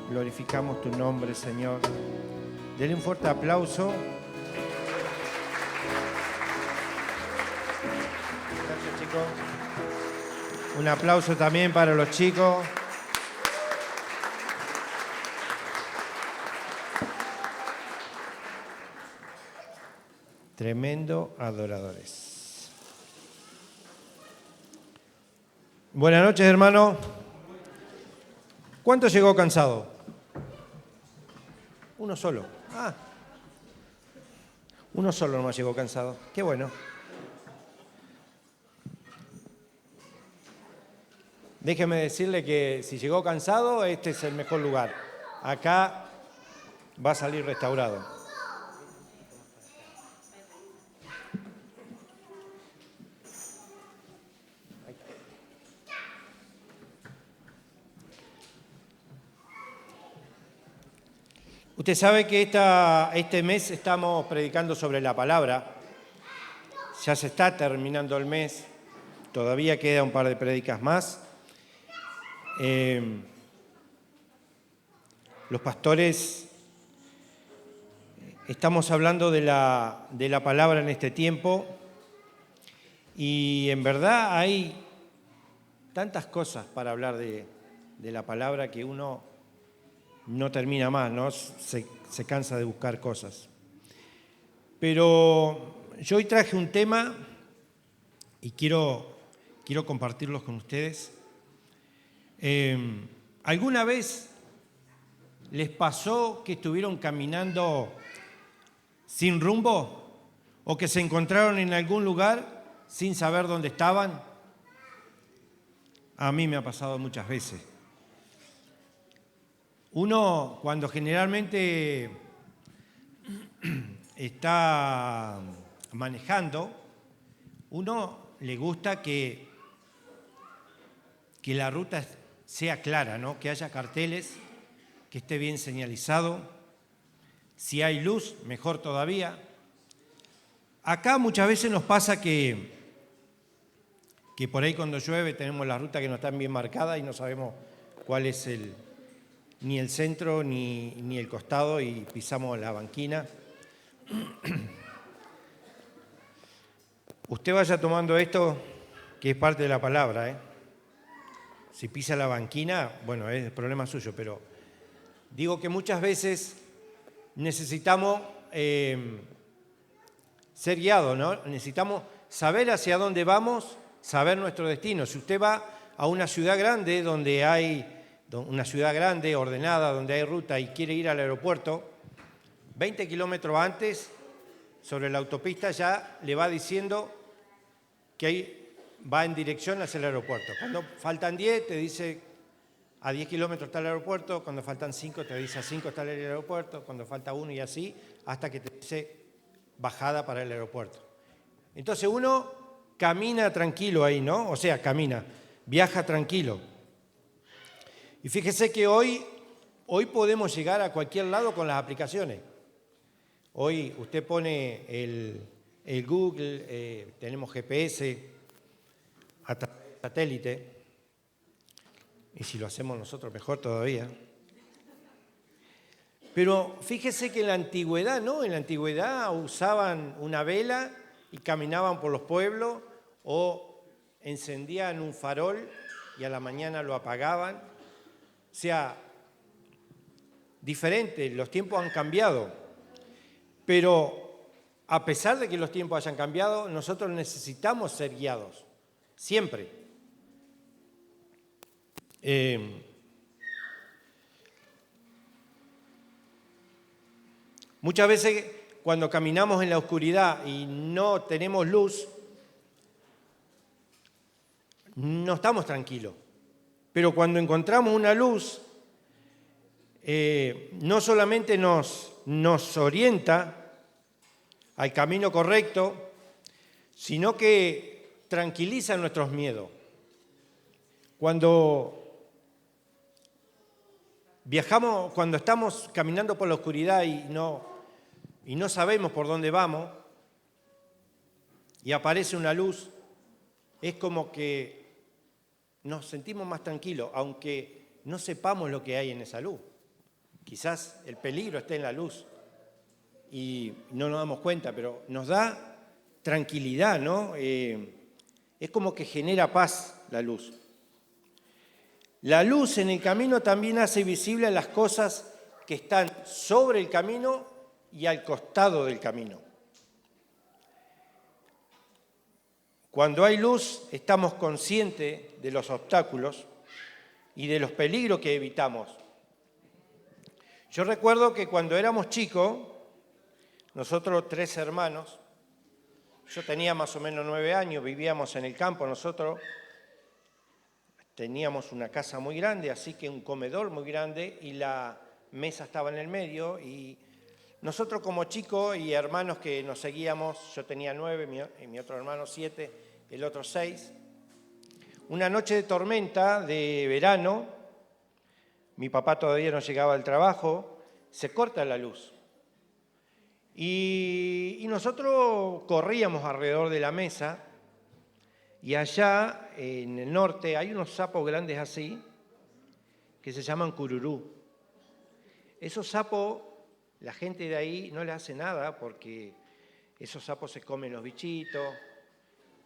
Glorificamos tu nombre, Señor. Denle un fuerte aplauso. Gracias, chicos. Un aplauso también para los chicos. Tremendo adoradores. Buenas noches, hermano. ¿Cuánto llegó cansado? Uno solo. Uno solo nomás llegó cansado. Qué bueno. Déjeme decirle que si llegó cansado, este es el mejor lugar. Acá va a salir restaurado. Usted sabe que este mes estamos predicando sobre la palabra. Ya se está terminando el mes. Todavía queda un par de prédicas más. Los pastores estamos hablando de la palabra en este tiempo y en verdad hay tantas cosas para hablar de la palabra que uno no termina más, ¿no? Se cansa de buscar cosas. Pero yo hoy traje un tema y quiero compartirlos con ustedes. ¿Alguna vez les pasó que estuvieron caminando sin rumbo o que se encontraron en algún lugar sin saber dónde estaban? A mí me ha pasado muchas veces. Uno, cuando generalmente está manejando, uno le gusta que la ruta sea clara, ¿no? Que haya carteles, que esté bien señalizado. Si hay luz, mejor todavía. Acá muchas veces nos pasa que por ahí cuando llueve tenemos la ruta que no está bien marcada y no sabemos cuál es ni el centro ni el costado y pisamos la banquina. Usted vaya tomando esto que es parte de la palabra, ¿eh? Si pisa la banquina, bueno, es problema suyo, pero digo que muchas veces necesitamos ser guiados, ¿no? Necesitamos saber hacia dónde vamos, saber nuestro destino. Si usted va a una ciudad grande una ciudad grande, ordenada, donde hay ruta y quiere ir al aeropuerto, 20 kilómetros antes, sobre la autopista ya le va diciendo que ahí va en dirección hacia el aeropuerto. Cuando faltan 10, te dice a 10 kilómetros está el aeropuerto, cuando faltan 5 te dice a 5 está el aeropuerto, cuando falta 1 y así, hasta que te dice bajada para el aeropuerto. Entonces uno camina tranquilo ahí, ¿no? O sea, viaja tranquilo. Y fíjese que hoy podemos llegar a cualquier lado con las aplicaciones. Hoy usted pone el Google, tenemos GPS, a través de satélite, y si lo hacemos nosotros mejor todavía. Pero fíjese que en la antigüedad, ¿no? En la antigüedad usaban una vela y caminaban por los pueblos o encendían un farol y a la mañana lo apagaban. O sea, diferente, los tiempos han cambiado, pero a pesar de que los tiempos hayan cambiado, nosotros necesitamos ser guiados, siempre. Muchas veces cuando caminamos en la oscuridad y no tenemos luz, no estamos tranquilos. Pero cuando encontramos una luz, no solamente nos orienta al camino correcto, sino que tranquiliza nuestros miedos. Cuando viajamos, cuando estamos caminando por la oscuridad y no sabemos por dónde vamos, y aparece una luz, es como que nos sentimos más tranquilos, aunque no sepamos lo que hay en esa luz. Quizás el peligro esté en la luz y no nos damos cuenta, pero nos da tranquilidad, ¿no? Es como que genera paz la luz. La luz en el camino también hace visible las cosas que están sobre el camino y al costado del camino. Cuando hay luz, estamos conscientes de los obstáculos y de los peligros que evitamos. Yo recuerdo que cuando éramos chicos, nosotros 3 hermanos, yo tenía más o menos 9 años, vivíamos en el campo, nosotros teníamos una casa muy grande, así que un comedor muy grande y la mesa estaba en el medio y nosotros como chicos y hermanos que nos seguíamos, yo tenía 9, mi otro hermano 7, el otro 6, una noche de tormenta de verano, mi papá todavía no llegaba al trabajo, se corta la luz. Y nosotros corríamos alrededor de la mesa y allá en el norte hay unos sapos grandes así que se llaman cururú. Esos sapos, la gente de ahí no les hace nada porque esos sapos se comen los bichitos,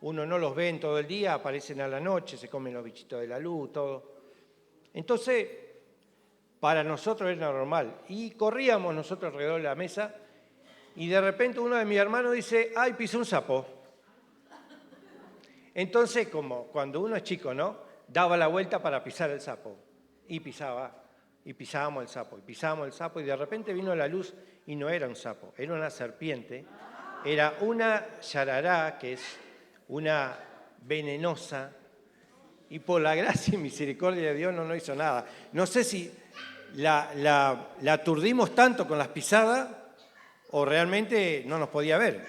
uno no los ve en todo el día, aparecen a la noche, se comen los bichitos de la luz, todo. Entonces, para nosotros era normal. Y corríamos nosotros alrededor de la mesa y de repente uno de mis hermanos dice, ¡ay, pisé un sapo! Entonces, como cuando uno es chico, ¿no? Daba la vuelta para pisar el sapo. Y pisábamos el sapo, y pisábamos el sapo, y de repente vino la luz y no era un sapo, era una serpiente, era una yarará, que es una venenosa, y por la gracia y misericordia de Dios no nos hizo nada. No sé si la aturdimos tanto con las pisadas o realmente no nos podía ver,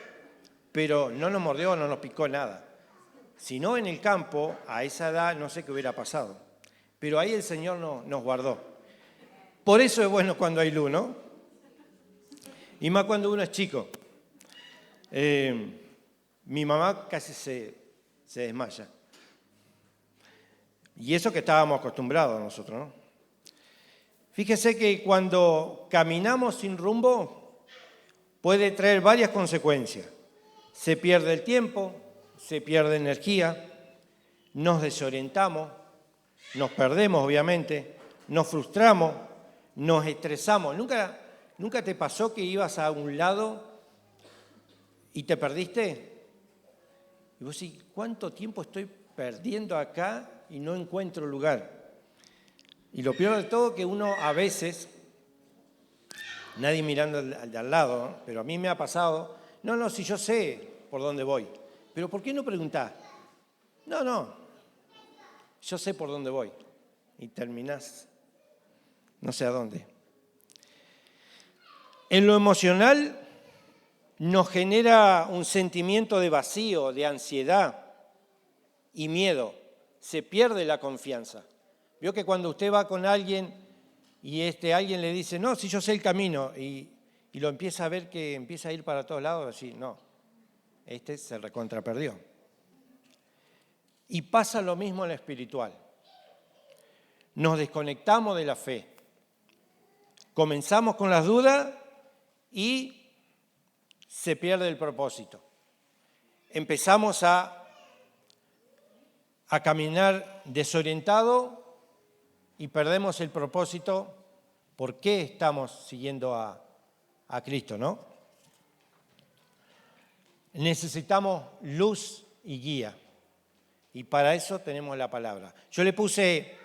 pero no nos mordió, no nos picó nada. Si no en el campo, a esa edad, no sé qué hubiera pasado. Pero ahí el Señor nos guardó. Por eso es bueno cuando hay luz, ¿no? Y más cuando uno es chico. Mi mamá casi se desmaya. Y eso que estábamos acostumbrados nosotros, ¿no? Fíjese que cuando caminamos sin rumbo puede traer varias consecuencias. Se pierde el tiempo, se pierde energía, nos desorientamos, nos perdemos obviamente, nos frustramos, nos estresamos. ¿Nunca te pasó que ibas a un lado y te perdiste? Y vos decís, ¿cuánto tiempo estoy perdiendo acá y no encuentro lugar? Y lo peor de todo es que uno a veces, nadie mirando al de al lado, ¿no? Pero a mí me ha pasado, no, si yo sé por dónde voy, pero ¿por qué no preguntás? No, yo sé por dónde voy. Y terminás no sé a dónde. En lo emocional nos genera un sentimiento de vacío, de ansiedad y miedo. Se pierde la confianza. Vio que cuando usted va con alguien y alguien le dice, no, si yo sé el camino, y lo empieza a ver que empieza a ir para todos lados, así, no, se recontraperdió. Y pasa lo mismo en lo espiritual. Nos desconectamos de la fe. Comenzamos con las dudas y se pierde el propósito. Empezamos a caminar desorientado y perdemos el propósito. ¿Por qué estamos siguiendo a Cristo, no? Necesitamos luz y guía. Y para eso tenemos la palabra. Yo le puse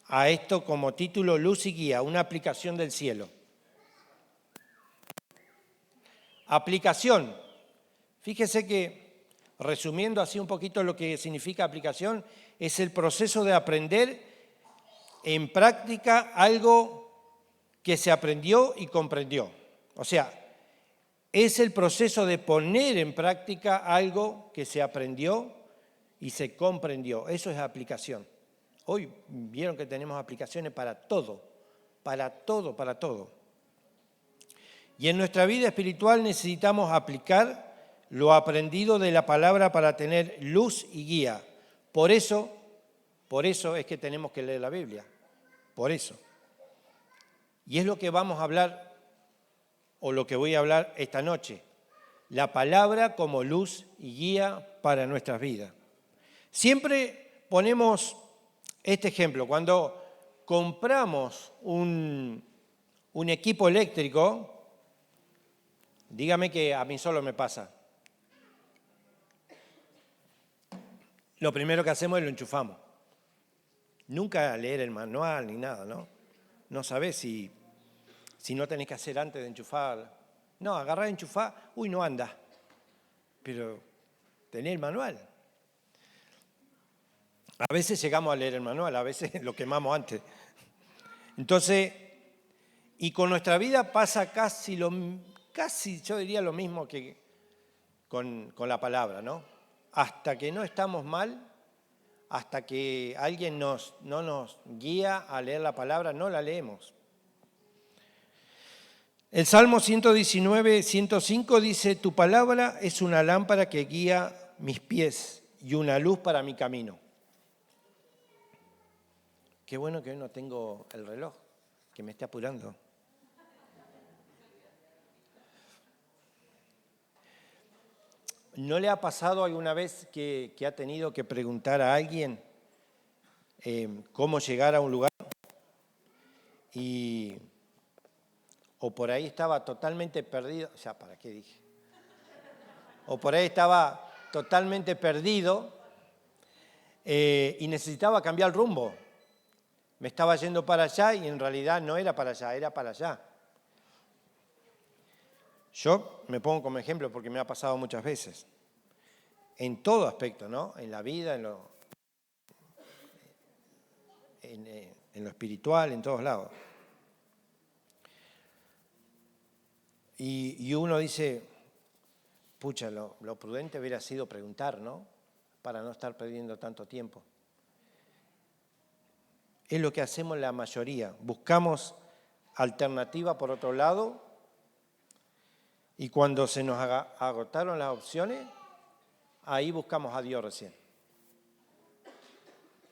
a esto como título Luz y Guía, una aplicación del cielo. Aplicación. Fíjese que, resumiendo así un poquito lo que significa aplicación, es el proceso de aprender en práctica algo que se aprendió y comprendió. O sea, es el proceso de poner en práctica algo que se aprendió y se comprendió. Eso es aplicación. Hoy vieron que tenemos aplicaciones para todo. Y en nuestra vida espiritual necesitamos aplicar lo aprendido de la palabra para tener luz y guía. Por eso es que tenemos que leer la Biblia. Por eso. Y es lo que vamos a hablar, o lo que voy a hablar esta noche. La palabra como luz y guía para nuestras vidas. Siempre ponemos este ejemplo. Cuando compramos un equipo eléctrico, dígame que a mí solo me pasa. Lo primero que hacemos es lo enchufamos. Nunca leer el manual ni nada, ¿no? No sabés si no tenés que hacer antes de enchufar. No, agarrar, enchufar, uy, no anda. Pero tenés el manual. A veces llegamos a leer el manual, a veces lo quemamos antes. Entonces, y con nuestra vida pasa casi yo diría lo mismo que con la palabra, ¿no? Hasta que no estamos mal, hasta que alguien no nos guía a leer la palabra, no la leemos. El Salmo 119, 105 dice, tu palabra es una lámpara que guía mis pies y una luz para mi camino. Qué bueno que hoy no tengo el reloj, que me esté apurando. ¿No le ha pasado alguna vez que ha tenido que preguntar a alguien cómo llegar a un lugar? O por ahí estaba totalmente perdido, ya, ¿para qué dije? O por ahí estaba totalmente perdido y necesitaba cambiar el rumbo. Me estaba yendo para allá y en realidad no era para allá, era para allá. Yo me pongo como ejemplo porque me ha pasado muchas veces. En todo aspecto, ¿no? En la vida, en lo espiritual, en todos lados. Y uno dice, pucha, lo prudente hubiera sido preguntar, ¿no? Para no estar perdiendo tanto tiempo. Es lo que hacemos la mayoría. Buscamos alternativa por otro lado y cuando se nos agotaron las opciones, ahí buscamos a Dios recién.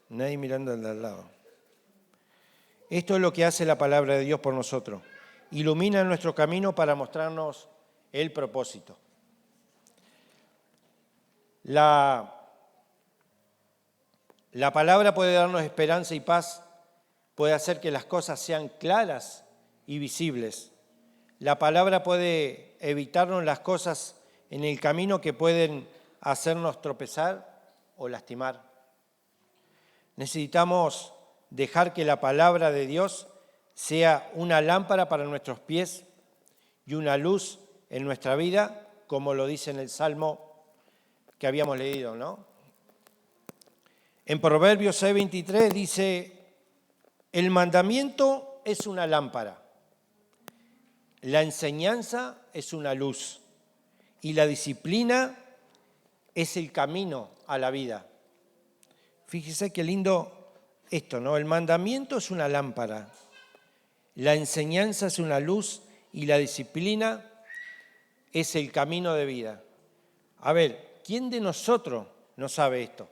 Nadie mirando al de al lado. Esto es lo que hace la palabra de Dios por nosotros. Ilumina nuestro camino para mostrarnos el propósito. La palabra puede darnos esperanza y paz, puede hacer que las cosas sean claras y visibles. La palabra puede evitarnos las cosas en el camino que pueden hacernos tropezar o lastimar. Necesitamos dejar que la palabra de Dios sea una lámpara para nuestros pies y una luz en nuestra vida, como lo dice en el Salmo que habíamos leído, ¿no? En Proverbios 6:23 dice, el mandamiento es una lámpara, la enseñanza es una luz y la disciplina es el camino a la vida. Fíjese qué lindo esto, ¿no? El mandamiento es una lámpara, la enseñanza es una luz y la disciplina es el camino de vida. A ver, ¿quién de nosotros no sabe esto?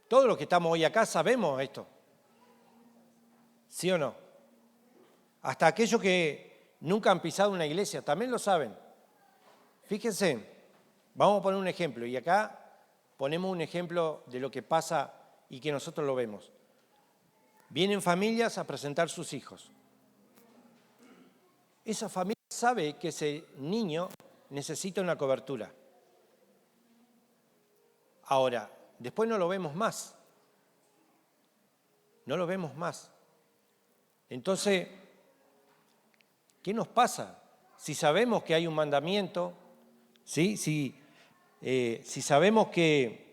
Todos los que estamos hoy acá sabemos esto. ¿Sí o no? Hasta aquellos que nunca han pisado una iglesia también lo saben. Fíjense, vamos a poner un ejemplo y acá ponemos un ejemplo de lo que pasa y que nosotros lo vemos. Vienen familias a presentar sus hijos. Esa familia sabe que ese niño necesita una cobertura. Ahora, después no lo vemos más. No lo vemos más. Entonces, ¿qué nos pasa? Si sabemos que hay un mandamiento, ¿sí? Si sabemos que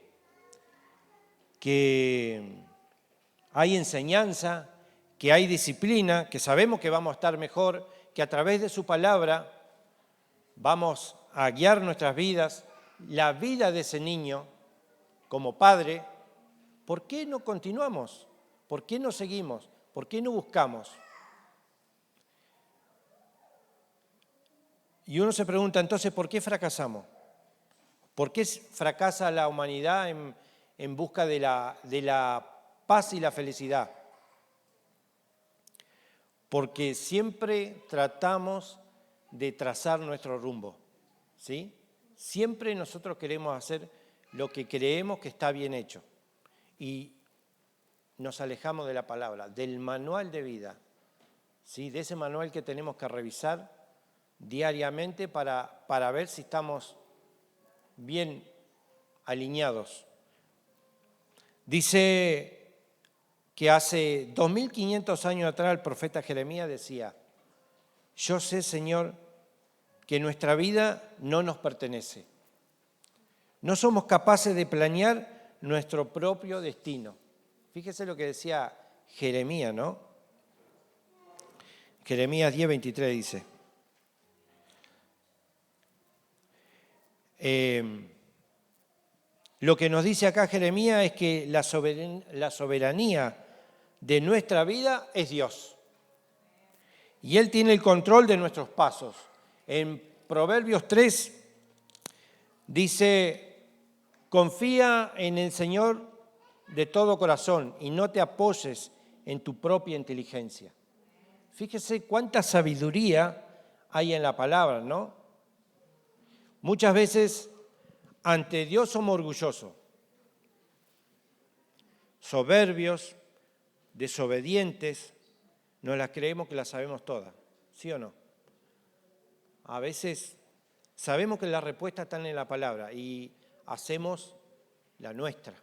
hay enseñanza, que hay disciplina, que sabemos que vamos a estar mejor, que a través de su palabra vamos a guiar nuestras vidas, la vida de ese niño como padre, ¿por qué no continuamos? ¿Por qué no seguimos? ¿Por qué no buscamos? Y uno se pregunta entonces, ¿por qué fracasamos? ¿Por qué fracasa la humanidad en busca de la paz y la felicidad? porque siempre tratamos de trazar nuestro rumbo, ¿sí? Siempre nosotros queremos hacer lo que creemos que está bien hecho y nos alejamos de la palabra, del manual de vida, ¿sí? De ese manual que tenemos que revisar diariamente para ver si estamos bien alineados. Dice que hace 2500 años atrás el profeta Jeremías decía: yo sé, Señor, que nuestra vida no nos pertenece. No somos capaces de planear nuestro propio destino. Fíjese lo que decía Jeremías, ¿no? Jeremías 10:23 dice. Lo que nos dice acá Jeremías es que la soberanía de nuestra vida es Dios. Y Él tiene el control de nuestros pasos. En Proverbios 3 dice: confía en el Señor de todo corazón y no te apoyes en tu propia inteligencia. Fíjese cuánta sabiduría hay en la palabra, ¿no? Muchas veces ante Dios somos orgullosos, soberbios, desobedientes, nos las creemos que las sabemos todas, ¿sí o no? A veces sabemos que las respuestas están en la palabra y hacemos la nuestra.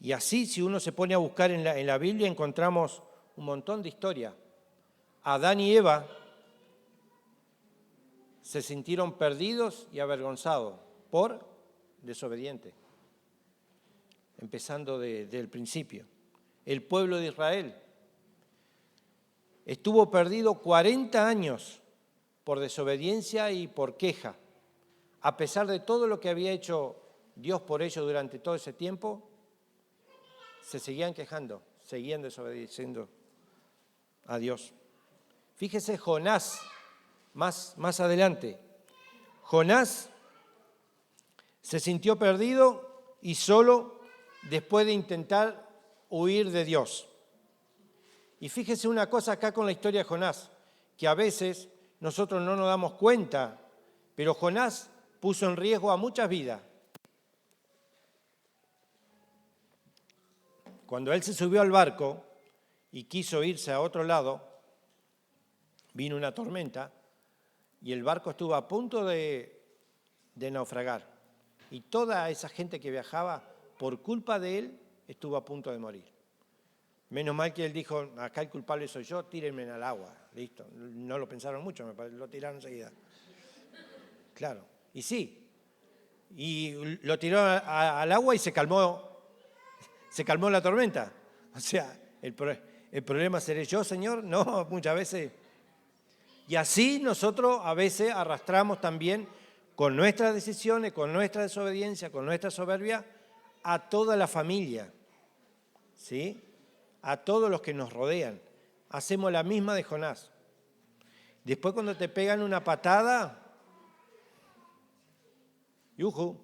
Y así, si uno se pone a buscar en la Biblia, encontramos un montón de historias. Adán y Eva se sintieron perdidos y avergonzados por desobedientes, empezando desde el principio. El pueblo de Israel estuvo perdido 40 años por desobediencia y por queja. A pesar de todo lo que había hecho Dios por ellos durante todo ese tiempo, se seguían quejando, seguían desobedeciendo a Dios. Fíjese Jonás, más adelante. Jonás se sintió perdido y solo después de intentar huir de Dios. Y fíjese una cosa acá con la historia de Jonás, que a veces nosotros no nos damos cuenta, pero Jonás puso en riesgo a muchas vidas. Cuando él se subió al barco y quiso irse a otro lado, vino una tormenta y el barco estuvo a punto de naufragar. Y toda esa gente que viajaba, por culpa de él, estuvo a punto de morir. Menos mal que él dijo: acá el culpable soy yo, tírenme al agua. Listo. No lo pensaron mucho, lo tiraron enseguida. Claro. Y sí. Y lo tiró al agua y se calmó la tormenta. O sea, ¿el problema seré yo, Señor? No, muchas veces. Y así nosotros a veces arrastramos también con nuestras decisiones, con nuestra desobediencia, con nuestra soberbia, a toda la familia, ¿sí? A todos los que nos rodean. Hacemos la misma de Jonás. Después cuando te pegan una patada, ¡yujú!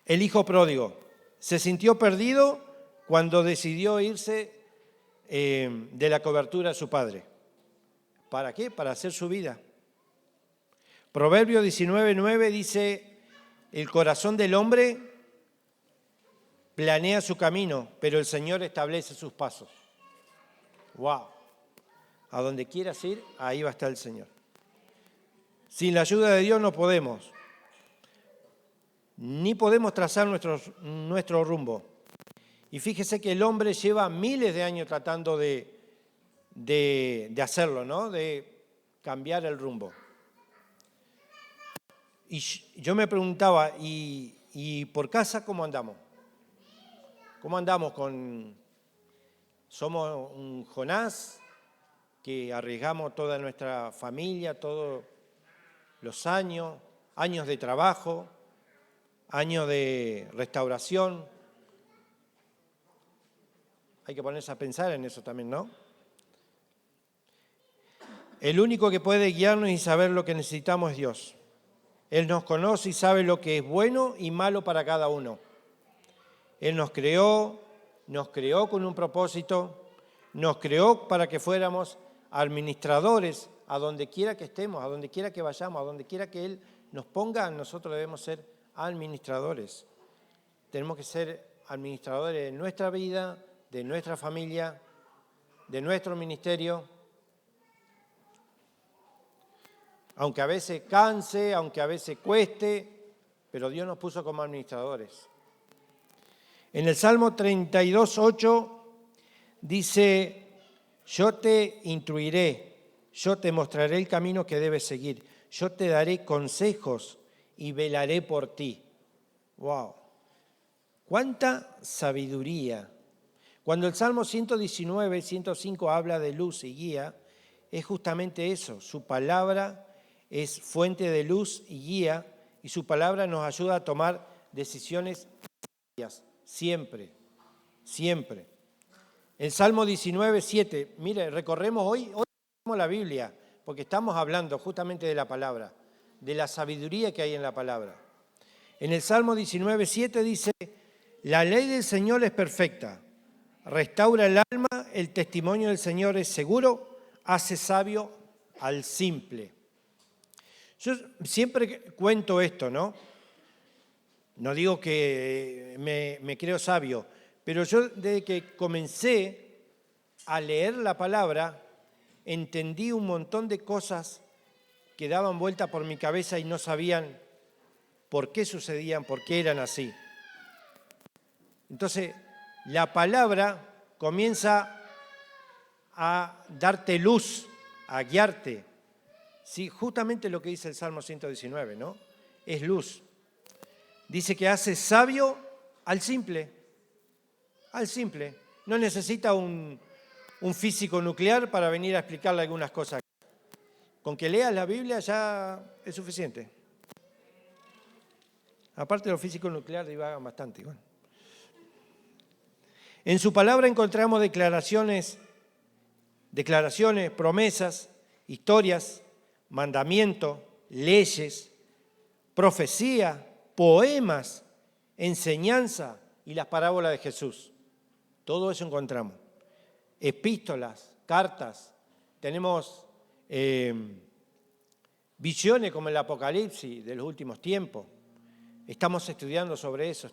El hijo pródigo se sintió perdido cuando decidió irse de la cobertura de su padre. ¿Para qué? Para hacer su vida. Proverbios 19:9 dice: el corazón del hombre planea su camino, pero el Señor establece sus pasos. ¡Wow! A donde quieras ir, ahí va a estar el Señor. Sin la ayuda de Dios no podemos. Ni podemos trazar nuestro rumbo. Y fíjese que el hombre lleva miles de años tratando de hacerlo, ¿no? De cambiar el rumbo. Y yo me preguntaba, ¿y por casa cómo andamos? ¿Cómo andamos somos un Jonás que arriesgamos toda nuestra familia, todos los años de trabajo, años de restauración? Hay que ponerse a pensar en eso también, ¿no? El único que puede guiarnos y saber lo que necesitamos es Dios. Él nos conoce y sabe lo que es bueno y malo para cada uno. Él nos creó, nos creó con un propósito, nos creó para que fuéramos administradores a donde quiera que estemos, a donde quiera que vayamos, a donde quiera que Él nos ponga, nosotros debemos ser administradores. Tenemos que ser administradores de nuestra vida, de nuestra familia, de nuestro ministerio. Aunque a veces canse, aunque a veces cueste, pero Dios nos puso como administradores. En el Salmo 32:8 dice, yo te instruiré, yo te mostraré el camino que debes seguir, yo te daré consejos y velaré por ti. ¡Wow! ¡Cuánta sabiduría! Cuando el Salmo 119, 105 habla de luz y guía, es justamente eso. Su palabra es fuente de luz y guía y su palabra nos ayuda a tomar decisiones sabias, siempre, siempre. El Salmo 19, 7, mire, recorremos hoy la Biblia, porque estamos hablando justamente de la palabra, de la sabiduría que hay en la palabra. En el Salmo 19, 7 dice, la ley del Señor es perfecta, restaura el alma, el testimonio del Señor es seguro, hace sabio al simple. Yo siempre cuento esto, ¿no? No digo que me creo sabio, pero yo desde que comencé a leer la palabra, entendí un montón de cosas que daban vuelta por mi cabeza y no sabían por qué sucedían, por qué eran así. Entonces, la palabra comienza a darte luz, a guiarte. Sí, justamente lo que dice el Salmo 119, ¿no? Es luz. Dice que hace sabio al simple. Al simple. No necesita un físico nuclear para venir a explicarle algunas cosas. Con que leas la Biblia ya es suficiente. Aparte los físicos nucleares divagan bastante. Bueno. En su palabra encontramos declaraciones, promesas, historias, mandamientos, leyes, profecía, poemas, enseñanza y las parábolas de Jesús. Todo eso encontramos. Epístolas, cartas, tenemos visiones como el Apocalipsis de los últimos tiempos. Estamos estudiando sobre eso,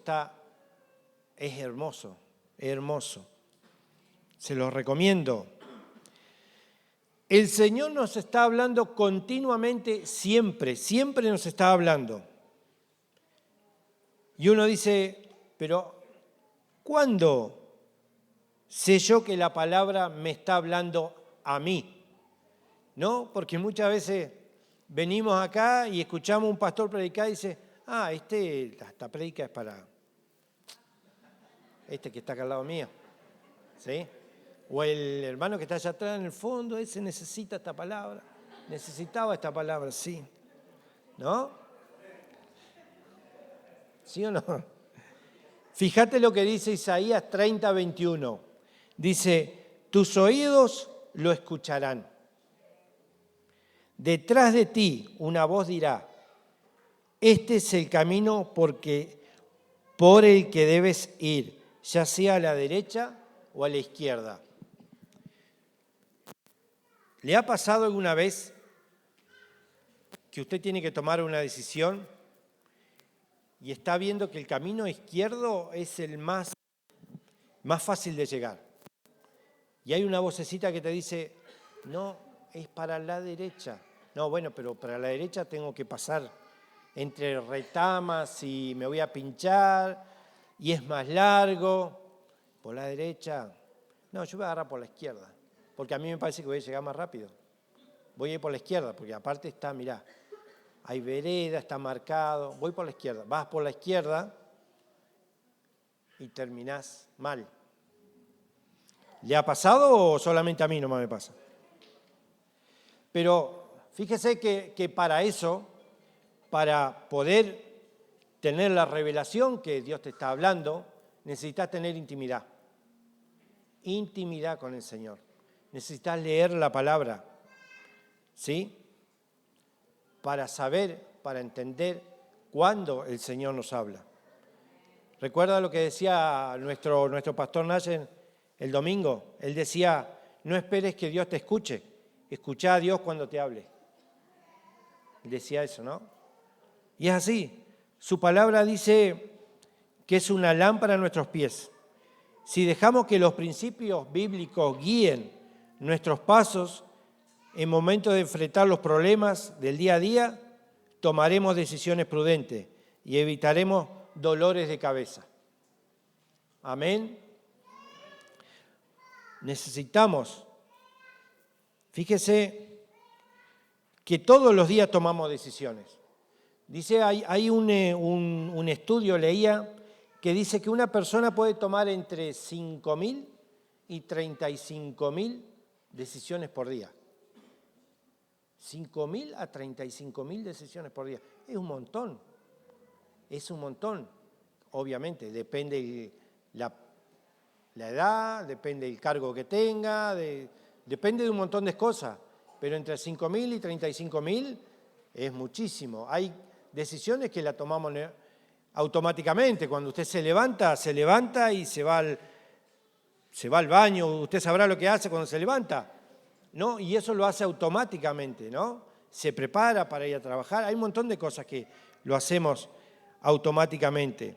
es hermoso, es hermoso. Se los recomiendo. El Señor nos está hablando continuamente, siempre nos está hablando. Y uno dice, pero ¿cuándo sé yo que la palabra me está hablando a mí? ¿No? Porque muchas veces venimos acá y escuchamos a un pastor predicar y dice, esta predica es para este que está acá al lado mío. ¿Sí? O el hermano que está allá atrás en el fondo, ese necesita esta palabra. Necesitaba esta palabra, sí. ¿No? ¿Sí o no? Fíjate lo que dice Isaías 30, 21. Dice, tus oídos lo escucharán. Detrás de ti una voz dirá, este es el camino por el que debes ir, ya sea a la derecha o a la izquierda. ¿Le ha pasado alguna vez que usted tiene que tomar una decisión y está viendo que el camino izquierdo es el más fácil de llegar? Y hay una vocecita que te dice, no, es para la derecha. No, bueno, pero para la derecha tengo que pasar entre retamas y me voy a pinchar y es más largo. Por la derecha, no, yo voy a agarrar por la izquierda, porque a mí me parece que voy a llegar más rápido. Voy a ir por la izquierda, porque aparte está, mirá, hay vereda, está marcado, voy por la izquierda. Vas por la izquierda y terminás mal. ¿Le ha pasado o solamente a mí nomás me pasa? Pero fíjese que para eso, para poder tener la revelación que Dios te está hablando, necesitas tener intimidad. Intimidad con el Señor. Necesitas leer la palabra, ¿sí? Para saber, para entender cuándo el Señor nos habla. ¿Recuerda lo que decía nuestro pastor Nayen el domingo? Él decía, no esperes que Dios te escuche, escuchá a Dios cuando te hable. Él decía eso, ¿no? Y es así. Su palabra dice que es una lámpara a nuestros pies. Si dejamos que los principios bíblicos guíen nuestros pasos en momentos de enfrentar los problemas del día a día, tomaremos decisiones prudentes y evitaremos dolores de cabeza. Amén. Necesitamos, fíjese, que todos los días tomamos decisiones. Dice, hay un estudio, leía, que dice que una persona puede tomar entre 5.000 y 35.000 decisiones por día. 5.000 a 35.000 decisiones por día. Es un montón. Es un montón. Obviamente, depende la edad, depende el cargo que tenga, depende de un montón de cosas. Pero entre 5.000 y 35.000 es muchísimo. Hay decisiones que la tomamos automáticamente. Cuando usted se levanta y se va al baño. Usted sabrá lo que hace cuando se levanta, ¿no? Y eso lo hace automáticamente, ¿no? Se prepara para ir a trabajar. Hay un montón de cosas que lo hacemos automáticamente.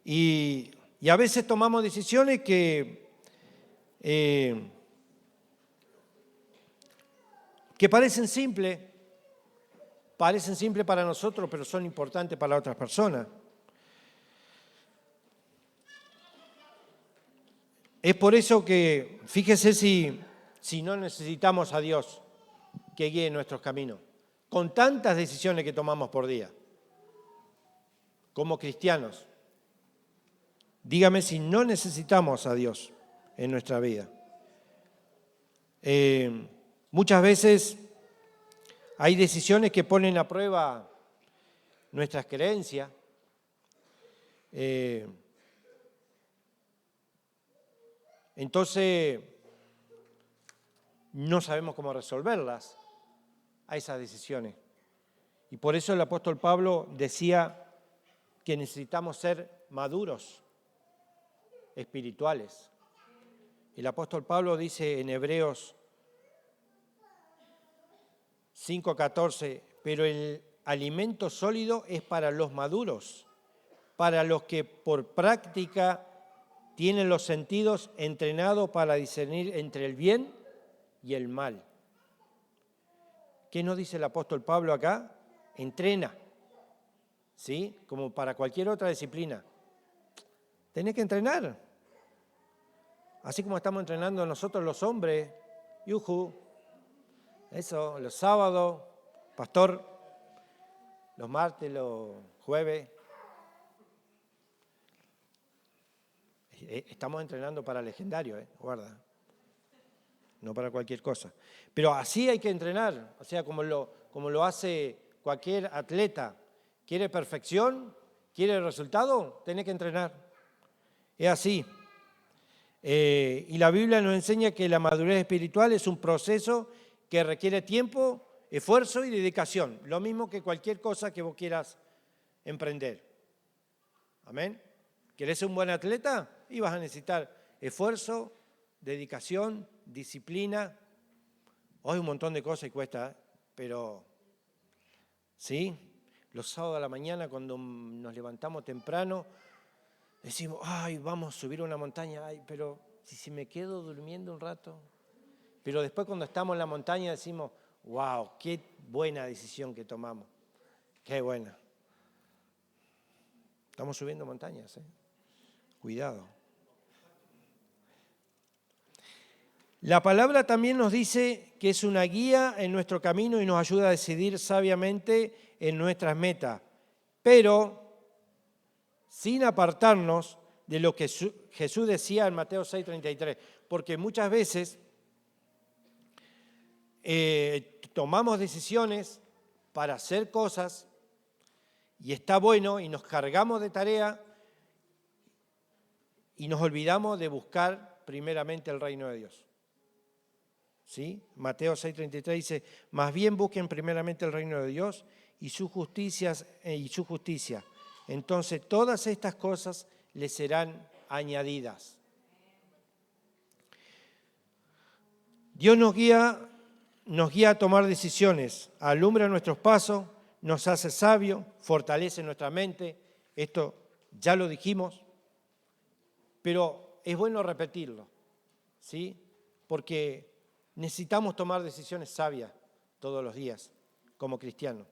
Y a veces tomamos decisiones que parecen simples para nosotros, pero son importantes para otras personas. Es por eso que, fíjese si no necesitamos a Dios que guíe nuestros caminos, con tantas decisiones que tomamos por día, como cristianos. Dígame si no necesitamos a Dios en nuestra vida. Muchas veces hay decisiones que ponen a prueba nuestras creencias. Entonces, no sabemos cómo resolverlas a esas decisiones. Y por eso el apóstol Pablo decía que necesitamos ser maduros espirituales. El apóstol Pablo dice en Hebreos 5:14, pero el alimento sólido es para los maduros, para los que por práctica tienen los sentidos entrenados para discernir entre el bien y el mal. ¿Qué nos dice el apóstol Pablo acá? Entrena, ¿sí? Como para cualquier otra disciplina. Tenés que entrenar. Así como estamos entrenando nosotros los hombres, eso, los sábados, pastor, los martes, los jueves. Estamos entrenando para legendario, guarda. No para cualquier cosa. Pero así hay que entrenar, o sea, como lo hace cualquier atleta. ¿Quiere perfección? ¿Quiere resultado? Tiene que entrenar. Es así. Y la Biblia nos enseña que la madurez espiritual es un proceso que requiere tiempo, esfuerzo y dedicación. Lo mismo que cualquier cosa que vos quieras emprender. ¿Amén? ¿Querés ser un buen atleta? Y vas a necesitar esfuerzo, dedicación, disciplina. Hoy un montón de cosas y cuesta, pero ¿sí? Los sábados a la mañana cuando nos levantamos temprano, decimos, ay, vamos a subir una montaña, ay, pero si me quedo durmiendo un rato. Pero después cuando estamos en la montaña decimos, wow, qué buena decisión que tomamos. Qué buena. Estamos subiendo montañas, Cuidado. La palabra también nos dice que es una guía en nuestro camino y nos ayuda a decidir sabiamente en nuestras metas, pero sin apartarnos de lo que Jesús decía en Mateo 6:33, porque muchas veces tomamos decisiones para hacer cosas y está bueno y nos cargamos de tarea y nos olvidamos de buscar primeramente el reino de Dios. ¿Sí? Mateo 6:33 dice, más bien busquen primeramente el reino de Dios y su justicia. Entonces todas estas cosas les serán añadidas. Dios nos guía a tomar decisiones, alumbra nuestros pasos, nos hace sabios, fortalece nuestra mente. Esto ya lo dijimos, pero es bueno repetirlo, ¿sí? Porque necesitamos tomar decisiones sabias todos los días como cristianos.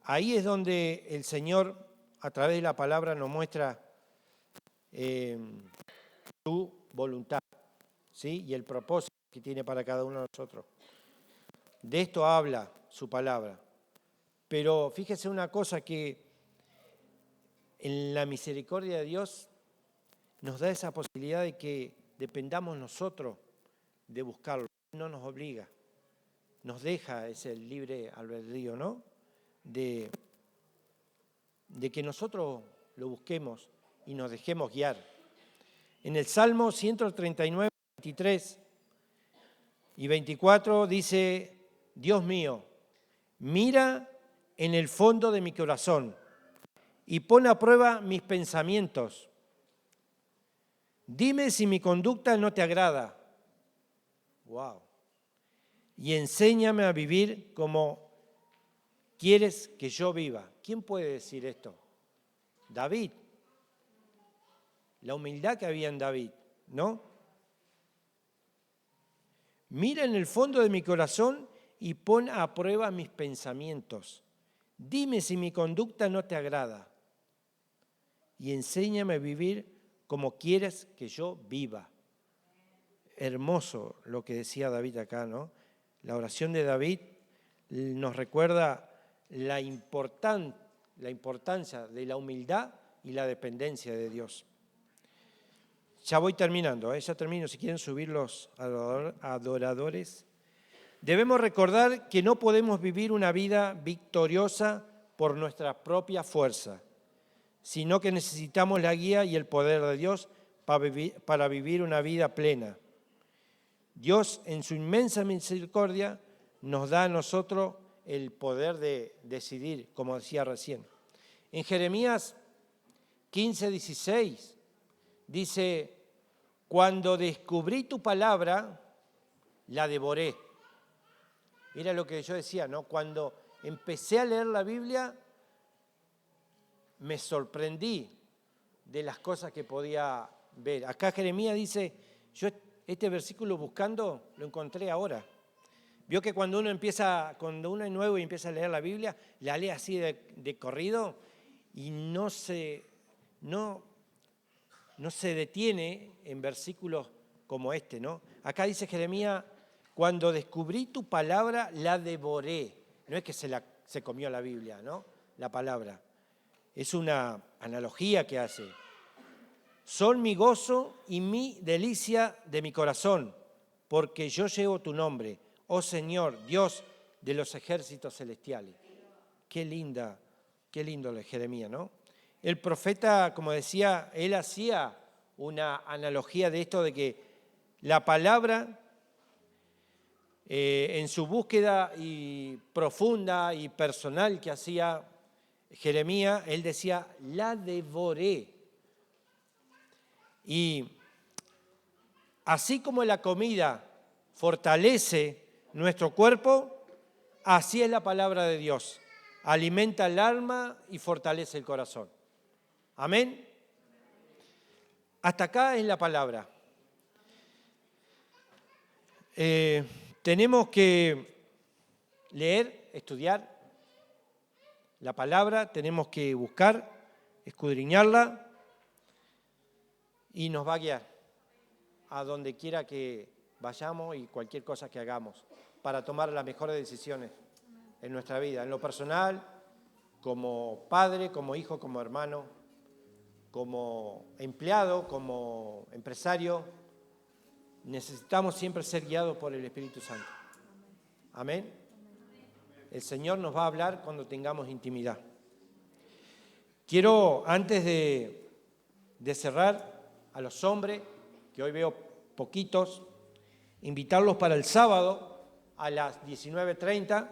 Ahí es donde el Señor, a través de la palabra, nos muestra su voluntad, ¿sí? Y el propósito que tiene para cada uno de nosotros. De esto habla su palabra. Pero fíjese una cosa, que en la misericordia de Dios nos da esa posibilidad de que dependamos nosotros de buscarlo. No nos obliga, nos deja ese libre albedrío, ¿no? De que nosotros lo busquemos y nos dejemos guiar. En el Salmo 139, 23 y 24 dice: Dios mío, mira en el fondo de mi corazón y pon a prueba mis pensamientos. Dime si mi conducta no te agrada. Wow. Y enséñame a vivir como quieres que yo viva. ¿Quién puede decir esto? David. La humildad que había en David, ¿no? Mira en el fondo de mi corazón y pon a prueba mis pensamientos. Dime si mi conducta no te agrada. Y enséñame a vivir como quieres que yo viva. Hermoso lo que decía David acá, ¿no? La oración de David nos recuerda la importancia de la humildad y la dependencia de Dios. Ya voy terminando, ya termino. Si quieren subir los adoradores. Debemos recordar que no podemos vivir una vida victoriosa por nuestra propia fuerza, sino que necesitamos la guía y el poder de Dios para vivir una vida plena. Dios, en su inmensa misericordia, nos da a nosotros el poder de decidir, como decía recién. En Jeremías 15:16 dice: cuando descubrí tu palabra, la devoré. Era lo que yo decía, ¿no? Cuando empecé a leer la Biblia, me sorprendí de las cosas que podía ver. Acá Jeremías dice: yo este versículo buscando lo encontré ahora. Vio que cuando uno es nuevo y empieza a leer la Biblia, la lee así de corrido y no se detiene en versículos como este, ¿no? Acá dice Jeremías: cuando descubrí tu palabra, la devoré. No es que se comió la Biblia, ¿no? La palabra. Es una analogía que hace. Son mi gozo y mi delicia de mi corazón, porque yo llevo tu nombre, oh Señor, Dios de los ejércitos celestiales. Qué lindo lo de Jeremías, ¿no? El profeta, como decía, él hacía una analogía de esto, de que la palabra, en su búsqueda y profunda y personal que hacía Jeremías, él decía: la devoré. Y así como la comida fortalece nuestro cuerpo, así es la palabra de Dios. Alimenta el alma y fortalece el corazón. Amén. Hasta acá es la palabra. Tenemos que leer, estudiar la palabra, tenemos que buscar, escudriñarla, y nos va a guiar a donde quiera que vayamos y cualquier cosa que hagamos para tomar las mejores decisiones en nuestra vida, en lo personal, como padre, como hijo, como hermano, como empleado, como empresario. Necesitamos siempre ser guiados por el Espíritu Santo. Amén. El Señor nos va a hablar cuando tengamos intimidad. Quiero, antes de cerrar, a los hombres, que hoy veo poquitos, invitarlos para el sábado. a las 19:30